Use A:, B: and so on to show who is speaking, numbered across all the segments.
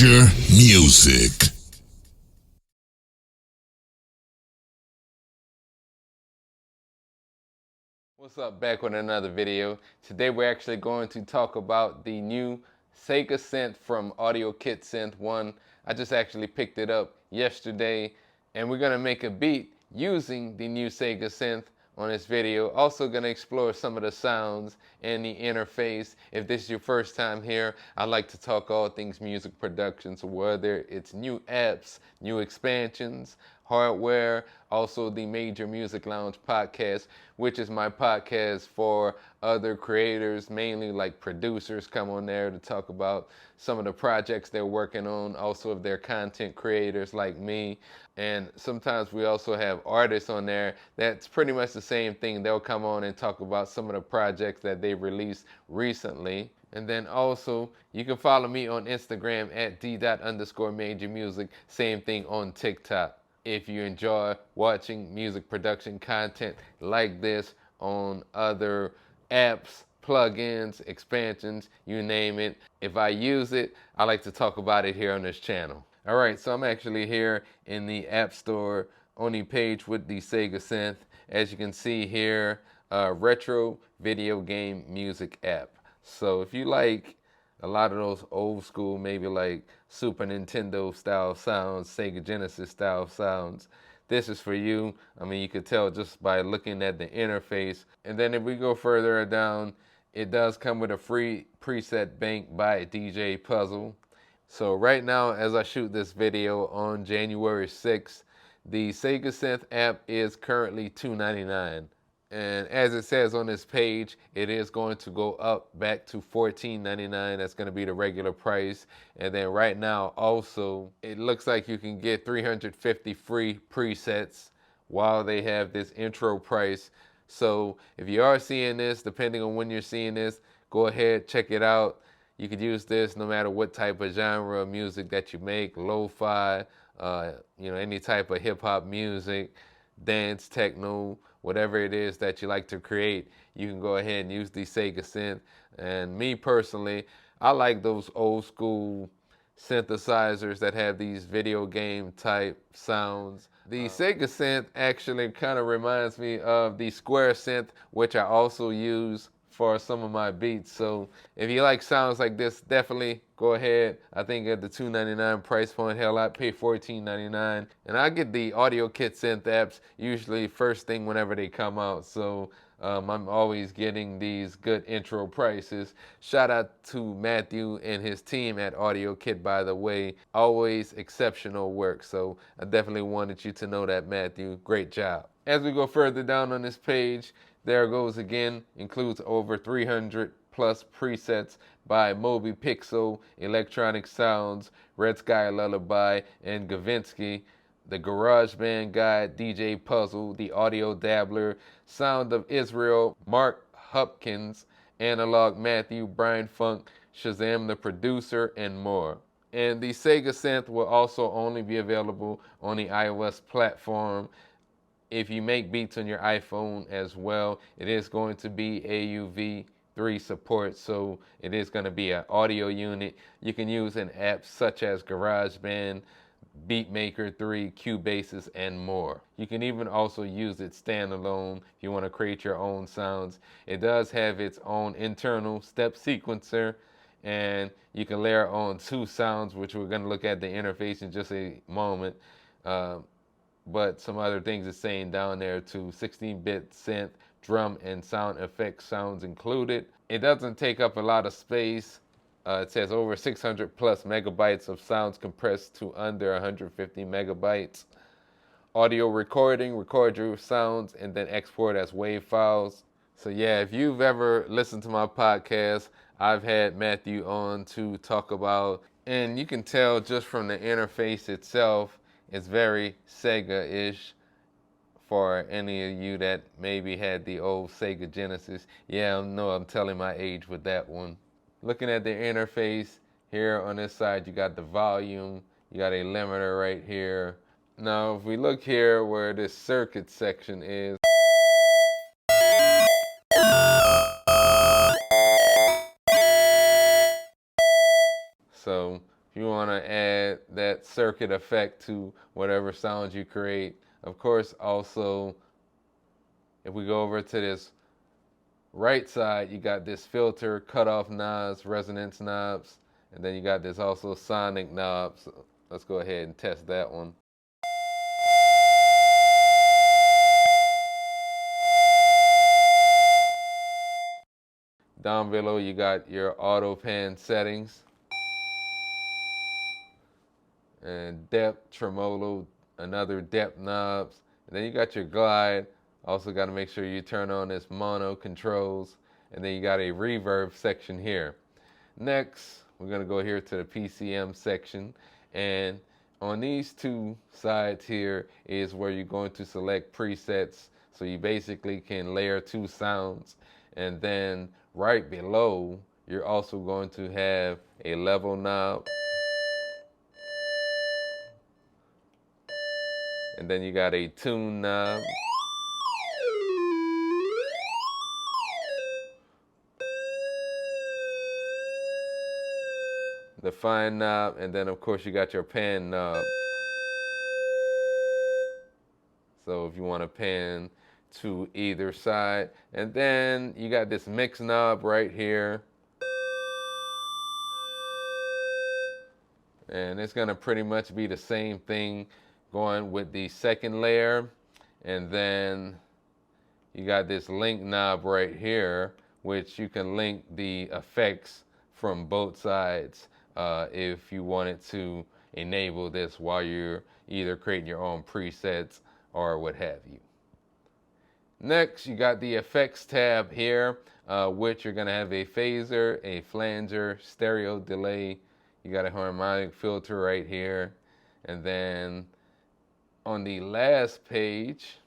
A: Major Music.
B: What's up, back with another video. Today we're actually going to talk about the new Saga Synth from Audiokit Synth 1. I just actually picked it up yesterday, and we're going to make a beat using the new Saga Synth on this video. Also going to explore some of the sounds and the interface. If this is your first time here, I like to talk all things music production, so whether it's new apps, new expansions, hardware, also the Major Music Lounge podcast, which is my podcast for other creators, mainly like producers come on there to talk about some of the projects they're working on, also if they're content creators like me. And sometimes we also have artists on there that's pretty much the same thing. They'll come on and talk about some of the projects that they released recently. And then also, you can follow me on Instagram at d._majormusic. Same thing on TikTok. If you enjoy watching music production content like this on other apps, plugins, expansions, you name it, if I use it, I like to talk about it here on this channel. Alright, so I'm actually here in the App Store on the page with the Saga Synth. As you can see here, retro video game music app. So if you like a lot of those old school, maybe like Super Nintendo style sounds, Sega Genesis style sounds, this is for you. I mean, you could tell just by looking at the interface. And then if we go further down, it does come with a free preset bank by DJ Puzzle. So right now, as I shoot this video on January 6th, the Saga Synth app is currently $2.99. And as it says on this page, it is going to go up back to $14.99. That's going to be the regular price. And then right now also, it looks like you can get 350 free presets while they have this intro price. So if you are seeing this, depending on when you're seeing this, go ahead, check it out. You could use this no matter what type of genre of music that you make, lo-fi, any type of hip-hop music, dance, techno, whatever it is that you like to create, you can go ahead and use the Saga Synth. And me personally, I like those old school synthesizers that have these video game type sounds. The Saga Synth actually kind of reminds me of the Square Synth, which I also use for some of my beats. So if you like sounds like this, definitely go ahead. I think at the $2.99 price point, hell, I pay $14.99. And I get the Audiokit Synth apps usually first thing whenever they come out. So I'm always getting these good intro prices. Shout out to Matthew and his team at Audiokit, by the way. Always exceptional work. So I definitely wanted you to know that, Matthew. Great job. As we go further down on this page, there goes again, includes over 300 plus presets by Moby Pixel, Electronic Sounds, Red Sky Lullaby, and Gavinsky, the GarageBand Guide, DJ Puzzle, the Audio Dabbler, Sound of Israel, Mark Hopkins, Analog Matthew, Brian Funk, Shazam the Producer, and more. And the Saga Synth will also only be available on the iOS platform. If you make beats on your iPhone as well, it is going to be AUV3 support, so it is going to be an audio unit. You can use an app such as GarageBand, Beatmaker 3, Cubases, and more. You can even also use it standalone if you want to create your own sounds. It does have its own internal step sequencer, and you can layer on 2 sounds, which we're going to look at the interface in just a moment. But some other things it's saying down there too: 16-bit synth, drum, and sound effects sounds included. It doesn't take up a lot of space. It says over 600 plus megabytes of sounds compressed to under 150 megabytes. Audio recording, record your sounds and then export as WAV files. So yeah, if you've ever listened to my podcast, I've had Matthew on to talk about, and you can tell just from the interface itself, it's very Sega-ish for any of you that maybe had the old Sega Genesis. Yeah, I know I'm telling my age with that one. Looking at the interface, here on this side you got the volume, you got a limiter right here. Now if we look here where this circuit section is, so if you want to add that circuit effect to whatever sounds you create. Of course, also, if we go over to this right side, you got this filter, cutoff knobs, resonance knobs, and then you got this also sonic knobs. So let's go ahead and test that one. Down below, you got your auto pan settings and depth, tremolo, another depth knobs. And then you got your glide. Also got to make sure you turn on this mono controls. And then you got a reverb section here. Next, we're going to go here to the PCM section. And on these two sides here is where you're going to select presets. So you basically can layer two sounds. And then right below, you're also going to have a level knob. And then you got a tune knob. The fine knob, and then of course you got your pan knob. So if you want to pan to either side. And then you got this mix knob right here. And it's gonna pretty much be the same thing going with the second layer. And then you got this link knob right here, which you can link the effects from both sides if you wanted to enable this while you're either creating your own presets or what have you. Next, you got the effects tab here, which you're gonna have a phaser, a flanger, stereo delay. You got a harmonic filter right here. And then on the last page,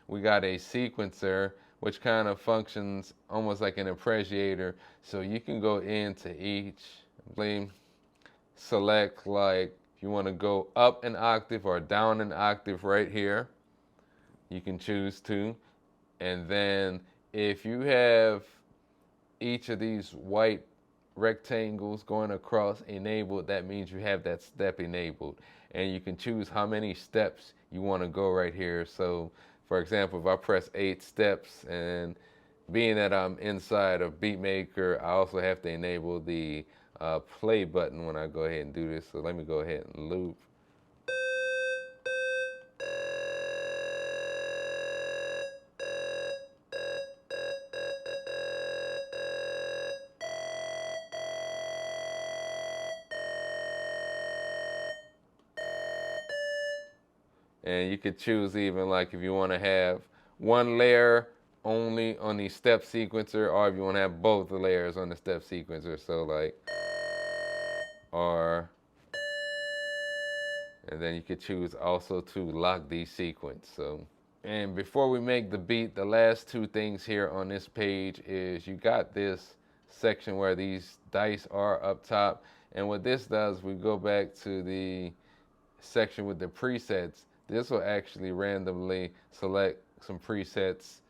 B: we got a sequencer, which kind of functions almost like an appreciator. So you can go into each, select like if you want to go up an octave or down an octave right here, you can choose to. And then if you have each of these white rectangles going across enabled, that means you have that step enabled. And you can choose how many steps you want to go right here. So for example, if I press 8 steps, and being that I'm inside of Beatmaker, I also have to enable the play button when I go ahead and do this. So let me go ahead and loop. And you could choose even like if you want to have one layer only on the step sequencer, or if you want to have both the layers on the step sequencer. So like, or, and then you could choose also to lock the sequence. So, and before we make the beat, the last two things here on this page is you got this section where these dice are up top. And what this does, we go back to the section with the presets. This will actually randomly select some presets.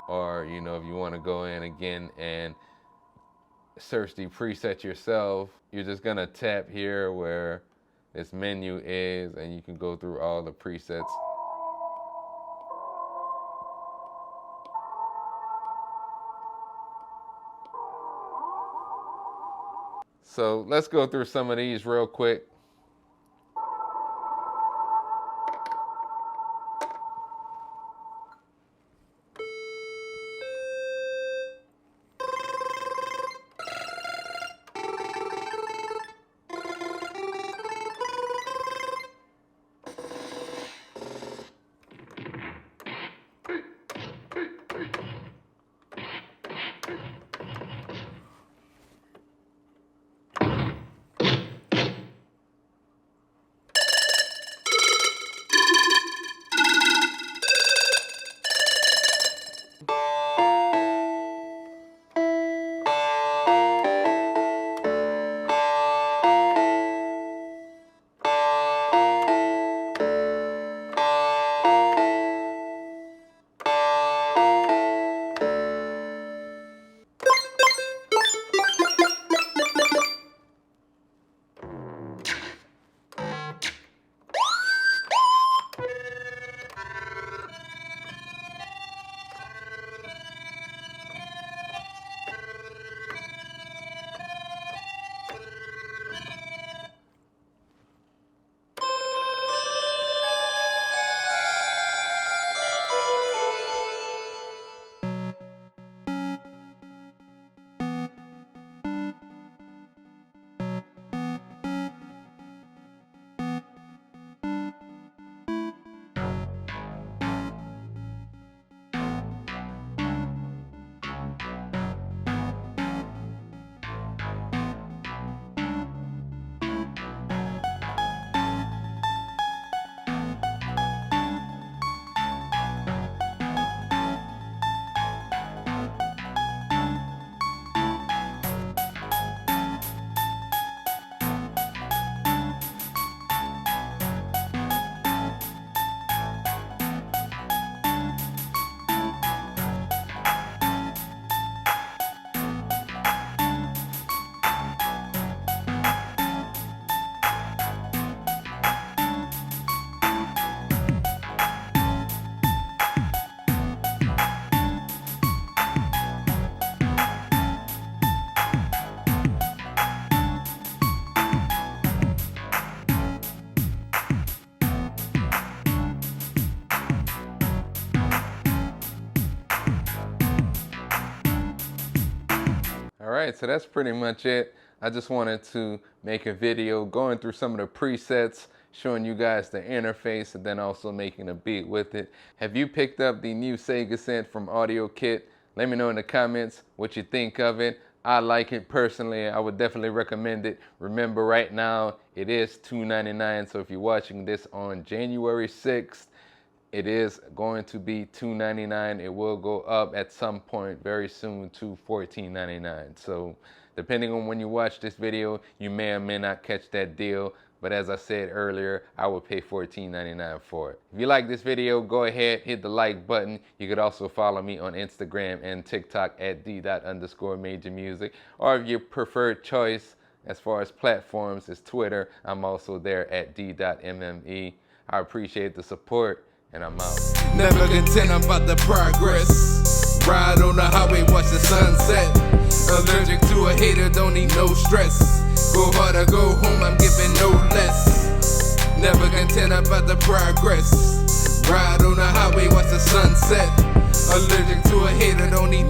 B: Or, you know, if you want to go in again and search the preset yourself, you're just going to tap here where this menu is, and you can go through all the presets. So let's go through some of these real quick. Alright, so that's pretty much it. I just wanted to make a video going through some of the presets, showing you guys the interface, and then also making a beat with it. Have you picked up the new Saga Synth from Audiokit? Let me know in the comments what you think of it. I like it personally. I would definitely recommend it. Remember, right now it is $2.99, so if you're watching this on January 6th, it is going to be $2.99. It will go up at some point very soon to $14.99. So depending on when you watch this video, you may or may not catch that deal. But as I said earlier, I would pay $14.99 for it. If you like this video, go ahead, hit the like button. You could also follow me on Instagram and TikTok at d._majormusic. Or if your preferred choice as far as platforms is Twitter, I'm also there at d.mme. I appreciate the support, and I'm out.
C: Never content about the progress. Ride on the highway, watch the sunset. Allergic to a hater, don't need no stress. Go hard or go home, I'm giving no less. Never content about the progress. Ride on the highway, watch the sunset. Allergic to a hater, don't need